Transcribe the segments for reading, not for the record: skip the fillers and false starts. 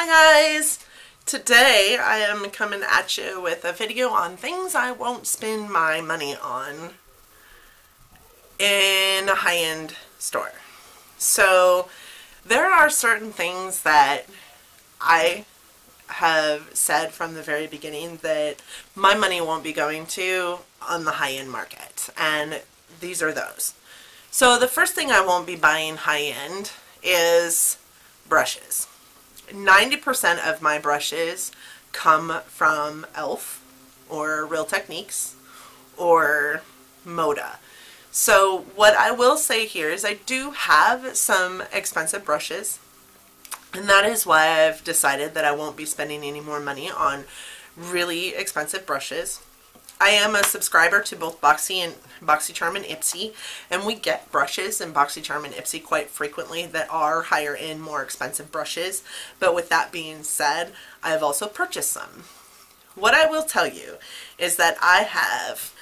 Hi guys! Today I am coming at you with a video on things I won't spend my money on in a high-end store. So there are certain things that I have said from the very beginning that my money won't be going to on the high-end market, and these are those. So the first thing I won't be buying high-end is brushes. 90% of my brushes come from e.l.f. or Real Techniques or Moda. So what I will say here is I do have some expensive brushes, and that is why I've decided that I won't be spending any more money on really expensive brushes. I am a subscriber to both BoxyCharm and IPSY, and we get brushes in BoxyCharm and IPSY quite frequently that are higher end, more expensive brushes. But with that being said, I have also purchased some. What I will tell you is that I have,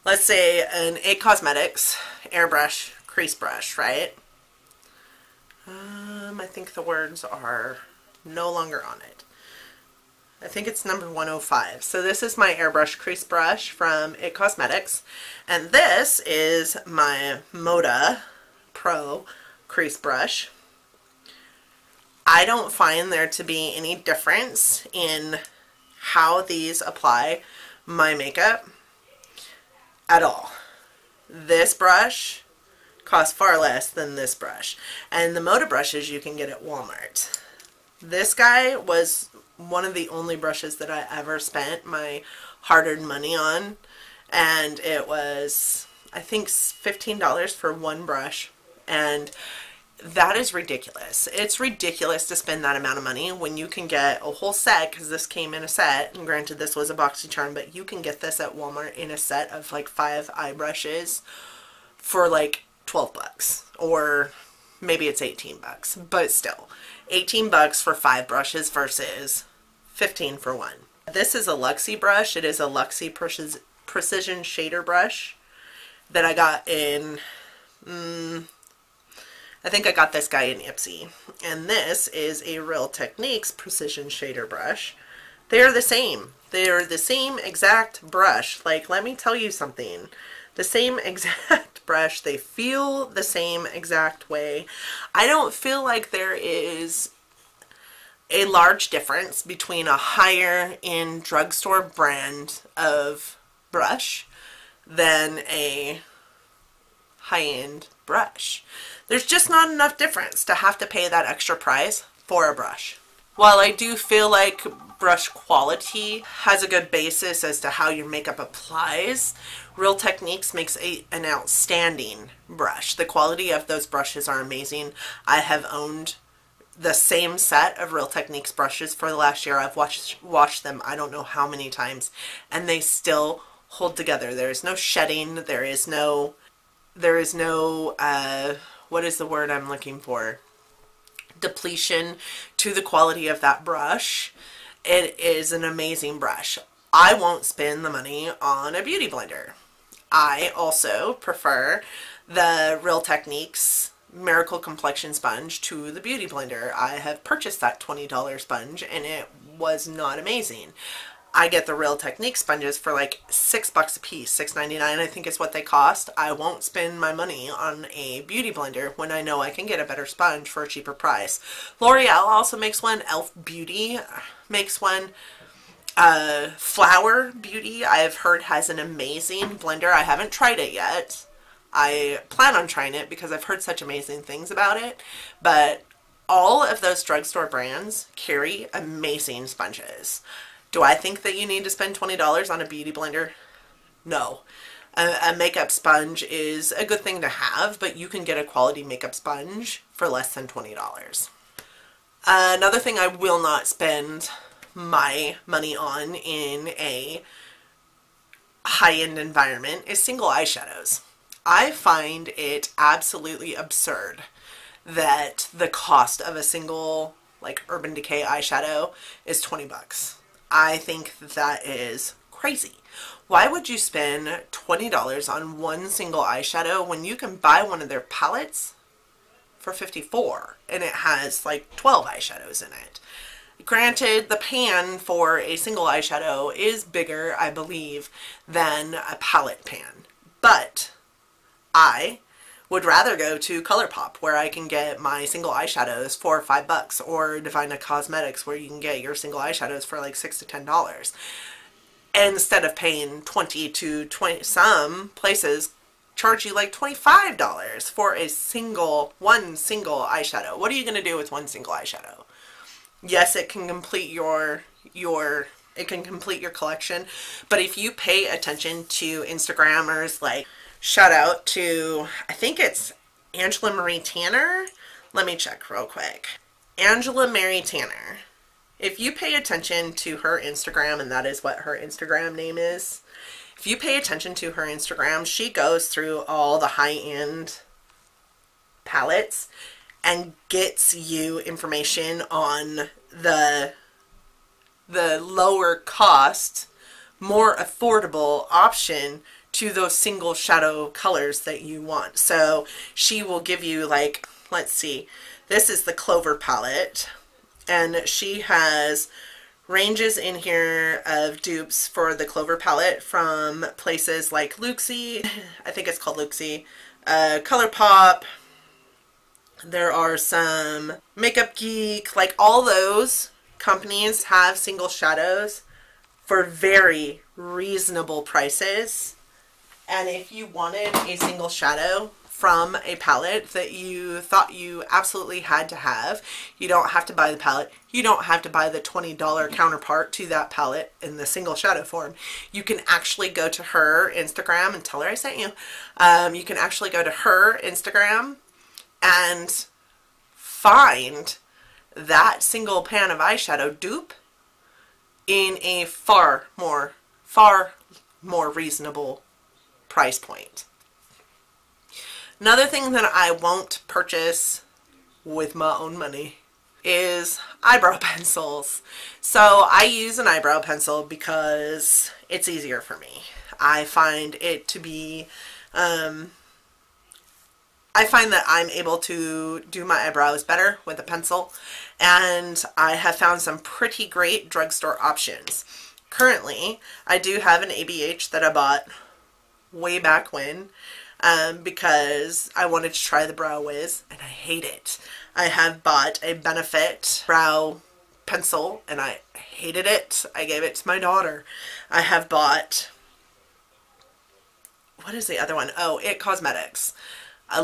let's say, an IT Cosmetics airbrush crease brush, right? I think the words are no longer on it. I think it's number 105. So this is my airbrush crease brush from IT Cosmetics, and this is my Moda Pro crease brush. I don't find there to be any difference in how these apply my makeup at all. This brush costs far less than this brush, and the Moda brushes you can get at Walmart. This guy was one of the only brushes that I ever spent my hard-earned money on, and it was, I think, $15 for one brush, and that is ridiculous. It's ridiculous to spend that amount of money when you can get a whole set, because this came in a set, and granted this was a BoxyCharm, but you can get this at Walmart in a set of like 5 eye brushes for like 12 bucks, or maybe it's 18 bucks, but still 18 bucks for 5 brushes versus 15 for one. This is a Luxie brush. It is a Luxie Precision Shader brush that I got in, I think I got this guy in IPSY. And this is a Real Techniques Precision Shader brush. They're the same. They're the same exact brush. Like, let me tell you something. The same exact brush. They feel the same exact way. I don't feel like there is a large difference between a higher end drugstore brand of brush than a high-end brush. There's just not enough difference to have to pay that extra price for a brush. While I do feel like brush quality has a good basis as to how your makeup applies, Real Techniques makes an outstanding brush. The quality of those brushes are amazing. I have owned the same set of Real Techniques brushes for the last year. I've washed them I don't know how many times, and they still hold together. There is no shedding. There is no what is the word I'm looking for? Depletion to the quality of that brush. It is an amazing brush. I won't spend the money on a beauty blender. I also prefer the Real Techniques Miracle Complexion Sponge to the beauty blender. I have purchased that $20 sponge, and it was not amazing. I get the Real Techniques sponges for like $6 a piece, $6.99 I think is what they cost. I won't spend my money on a beauty blender when I know I can get a better sponge for a cheaper price. L'Oreal also makes one. e.l.f. Beauty makes one. Flower Beauty, I have heard, has an amazing blender. I haven't tried it yet. I plan on trying it because I've heard such amazing things about it. But all of those drugstore brands carry amazing sponges. Do I think that you need to spend $20 on a beauty blender? No. A makeup sponge is a good thing to have, but you can get a quality makeup sponge for less than $20. Another thing I will not spend my money on in a high-end environment is single eyeshadows. I find it absolutely absurd that the cost of a single like Urban Decay eyeshadow is 20 bucks. I think that is crazy. Why would you spend $20 on one single eyeshadow when you can buy one of their palettes for $54, and it has like 12 eyeshadows in it. Granted, the pan for a single eyeshadow is bigger, I believe, than a palette pan, but I would rather go to ColourPop, where I can get my single eyeshadows for $5, or Divina Cosmetics, where you can get your single eyeshadows for like $6 to $10. Instead of paying $20 to $20, some places charge you like $25 for one single eyeshadow. What are you going to do with one single eyeshadow? Yes, it can complete your collection, but if you pay attention to Instagrammers, like, shout out to, I think it's Angela Marie Tanner. Let me check real quick. Angela Marie Tanner. If you pay attention to her Instagram, and that is what her Instagram name is, if you pay attention to her Instagram, she goes through all the high-end palettes and gets you information on the lower cost, more affordable option to those single shadow colors that you want. So she will give you, like, let's see, this is the Clover palette, and she has ranges in here of dupes for the Clover palette from places like Luxie, I think it's called Luxie, ColourPop. There are some Makeup Geek, like all those companies have single shadows for very reasonable prices. And if you wanted a single shadow from a palette that you thought you absolutely had to have, you don't have to buy the palette. You don't have to buy the $20 counterpart to that palette in the single shadow form. You can actually go to her Instagram and tell her I sent you. You can actually go to her Instagram and find that single pan of eyeshadow dupe in a far more reasonable price point. Another thing that I won't purchase with my own money is eyebrow pencils. So I use an eyebrow pencil because it's easier for me. I find it to be I find that I'm able to do my eyebrows better with a pencil, and I have found some pretty great drugstore options. Currently, I do have an ABH that I bought way back when because I wanted to try the Brow Wiz, and I hate it. I have bought a Benefit brow pencil, and I hated it. I gave it to my daughter. I have bought, what is the other one? Oh, IT Cosmetics. I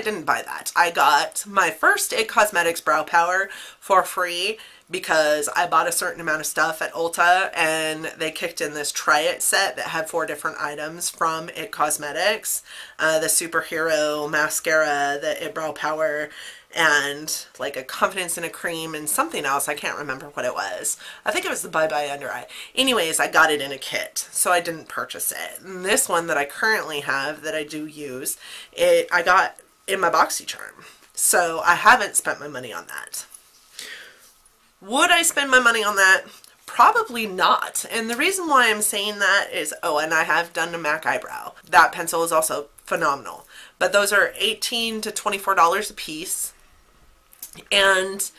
didn't buy that. I got my first IT Cosmetics Brow Power for free because I bought a certain amount of stuff at Ulta, and they kicked in this Try It set that had 4 different items from IT Cosmetics. The Superhero Mascara, the IT Brow Power, and like a Confidence in a Cream and something else. I can't remember what it was. I think it was the Bye Bye Under Eye. Anyways, I got it in a kit, so I didn't purchase it. And this one that I currently have that I do use, I got in my BoxyCharm. So I haven't spent my money on that. Would I spend my money on that? Probably not. And the reason why I'm saying that is, oh, and I have done a MAC eyebrow. That pencil is also phenomenal. But those are $18 to $24 a piece. And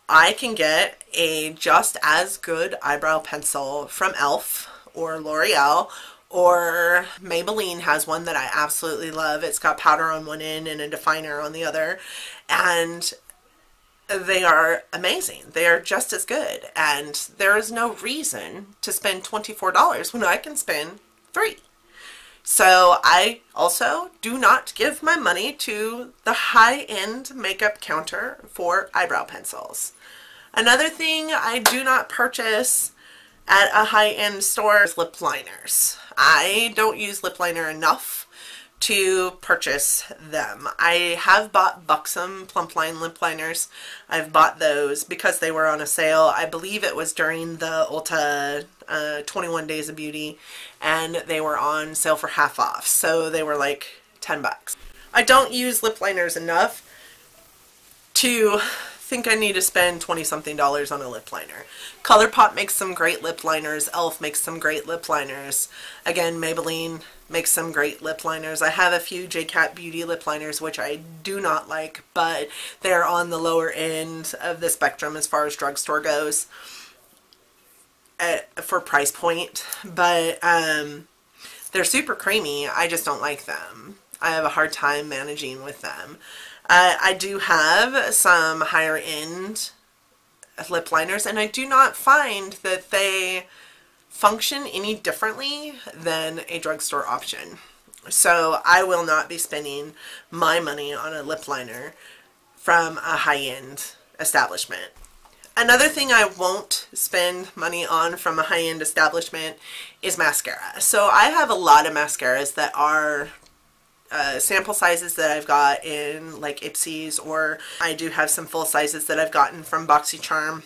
I can get a just as good eyebrow pencil from e.l.f. or L'Oreal, or Maybelline has one that I absolutely love. It's got powder on one end and a definer on the other. And they are amazing. They are just as good. And there is no reason to spend $24 when I can spend $3. So I also do not give my money to the high-end makeup counter for eyebrow pencils. Another thing I do not purchase at a high-end store is lip liners. I don't use lip liner enough to purchase them. I have bought Buxom Plump Line lip liners. I've bought those because they were on a sale. I believe it was during the Ulta 21 Days of Beauty, and they were on sale for half off. So they were like $10. I don't use lip liners enough to think I need to spend 20 something dollars on a lip liner. ColourPop makes some great lip liners. Elf makes some great lip liners. Again, Maybelline makes some great lip liners. I have a few JCat Beauty lip liners which I do not like, but they're on the lower end of the spectrum as far as drugstore goes for price point. But they're super creamy. I just don't like them. I have a hard time managing with them. I do have some higher end lip liners, and I do not find that they function any differently than a drugstore option. So I will not be spending my money on a lip liner from a high-end establishment. Another thing I won't spend money on from a high-end establishment is mascara. So I have a lot of mascaras that are sample sizes that I've got in like IPSYs, or I do have some full sizes that I've gotten from BoxyCharm.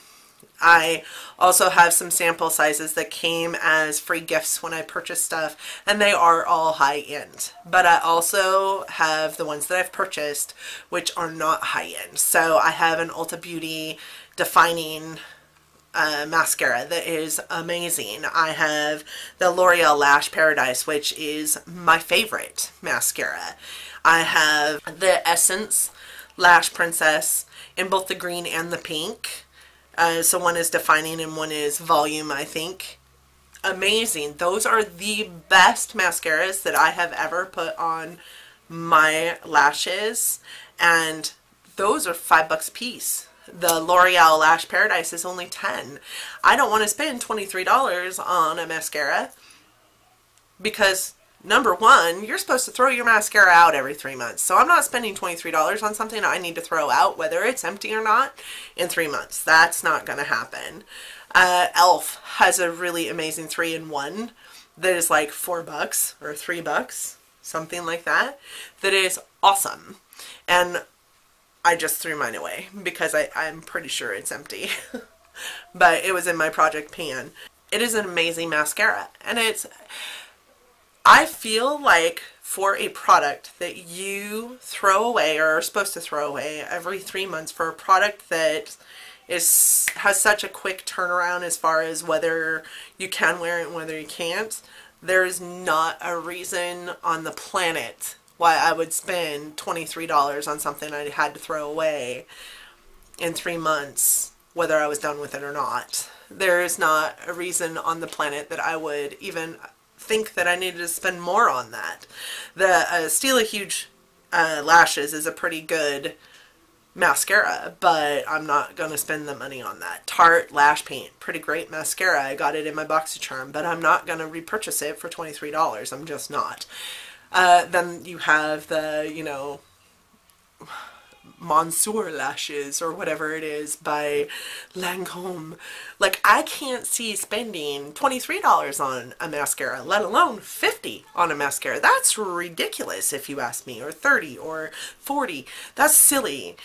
I also have some sample sizes that came as free gifts when I purchased stuff, and they are all high end. But I also have the ones that I've purchased which are not high end. So I have an Ulta Beauty defining mascara that is amazing. I have the L'Oreal Lash Paradise, which is my favorite mascara. I have the Essence Lash Princess in both the green and the pink. So one is defining and one is volume, I think. Amazing. Those are the best mascaras that I have ever put on my lashes, and those are $5 a piece. The L'Oreal Lash Paradise is only $10. I don't want to spend $23 on a mascara because, number one, you're supposed to throw your mascara out every 3 months. So I'm not spending $23 on something I need to throw out, whether it's empty or not, in 3 months. That's not going to happen. Elf has a really amazing 3-in-1 that is like $4 or $3, something like that, that is awesome. And I just threw mine away because I'm pretty sure it's empty. But it was in my project pan. It is an amazing mascara. And I feel like for a product that you throw away or are supposed to throw away every 3 months, for a product that has such a quick turnaround as far as whether you can wear it and whether you can't, there's not a reason on the planet why I would spend $23 on something I had to throw away in 3 months, whether I was done with it or not. There is not a reason on the planet that I would even think that I needed to spend more on that. The Steal a Huge Lashes is a pretty good mascara, but I'm not going to spend the money on that. Tarte Lash Paint, pretty great mascara. I got it in my BoxyCharm, but I'm not going to repurchase it for $23. I'm just not. Then you have the, you know, Monsieur Lashes or whatever it is by Lancome. Like, I can't see spending $23 on a mascara, let alone $50 on a mascara. That's ridiculous if you ask me, or $30 or $40. That's silly.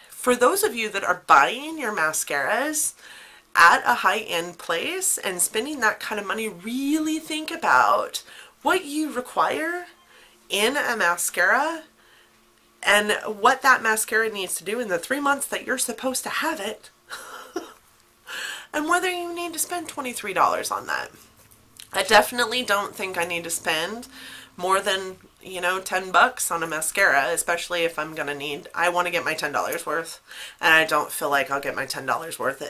For those of you that are buying your mascaras at a high-end place and spending that kind of money, really think about what you require in a mascara and what that mascara needs to do in the 3 months that you're supposed to have it, and whether you need to spend $23 on that. I definitely don't think I need to spend more than, you know, $10 on a mascara, especially if I'm gonna need, I want to get my $10 worth, and I don't feel like I'll get my $10 worth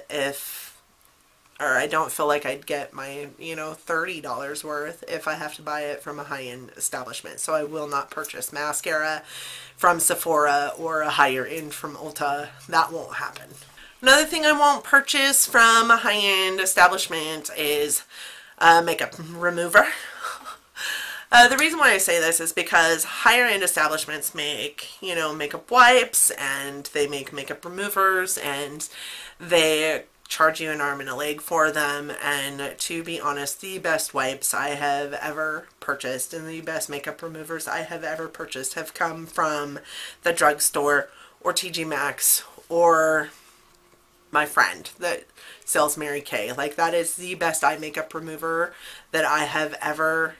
or I don't feel like I'd get my, you know, $30 worth if I have to buy it from a high-end establishment. So I will not purchase mascara from Sephora or a higher end from Ulta. That won't happen. Another thing I won't purchase from a high-end establishment is a makeup remover. The reason why I say this is because higher end establishments make, you know, makeup wipes, and they make makeup removers, and they charge you an arm and a leg for them. And to be honest, the best wipes I have ever purchased and the best makeup removers I have ever purchased have come from the drugstore or TJ Maxx or my friend that sells Mary Kay. Like, that is the best eye makeup remover that I have ever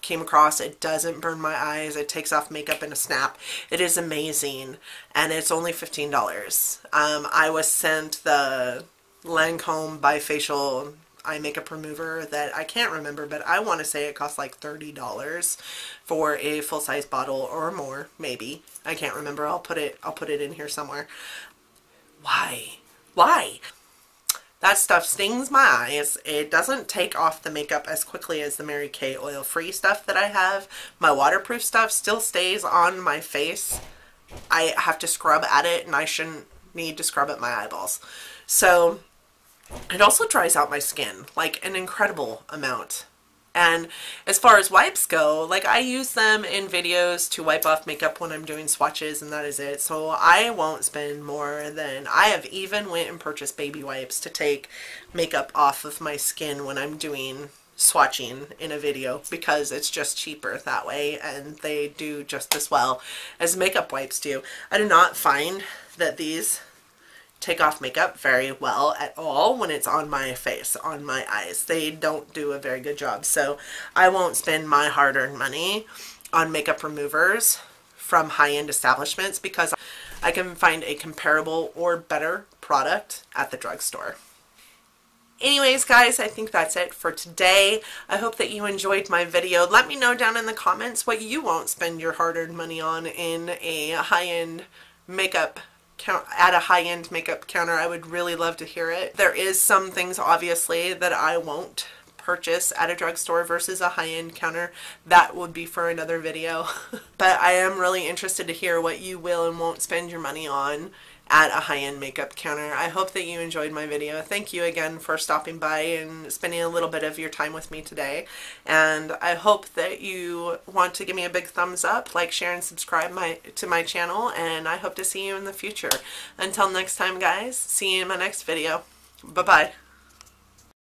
came across. It doesn't burn my eyes. It takes off makeup in a snap. It is amazing, and it's only $15. I was sent the Lancome bifacial eye makeup remover that I can't remember, but I want to say it costs like $30 for a full-size bottle or more, maybe. I can't remember. I'll put it in here somewhere. Why? Why? That stuff stings my eyes. It doesn't take off the makeup as quickly as the Mary Kay oil-free stuff that I have. My waterproof stuff still stays on my face. I have to scrub at it, and I shouldn't need to scrub at my eyeballs. So it also dries out my skin like an incredible amount. And as far as wipes go, like I use them in videos to wipe off makeup when I'm doing swatches, and that is it. So I won't spend more than, I have even went and purchased baby wipes to take makeup off of my skin when I'm doing swatching in a video, because it's just cheaper that way, and they do just as well as makeup wipes do. I do not find that these take off makeup very well at all when it's on my face, on my eyes. They don't do a very good job. So I won't spend my hard-earned money on makeup removers from high-end establishments, because I can find a comparable or better product at the drugstore. Anyways, guys, I think that's it for today. I hope that you enjoyed my video. Let me know down in the comments what you won't spend your hard-earned money on in a high-end makeup at a high-end makeup counter. I would really love to hear it. There is some things obviously that I won't purchase at a drugstore versus a high-end counter. That would be for another video. But I am really interested to hear what you will and won't spend your money on at a high-end makeup counter. I hope that you enjoyed my video. Thank you again for stopping by and spending a little bit of your time with me today. And I hope that you want to give me a big thumbs up, like, share, and subscribe to my channel. And I hope to see you in the future. Until next time, guys, see you in my next video. Bye-bye.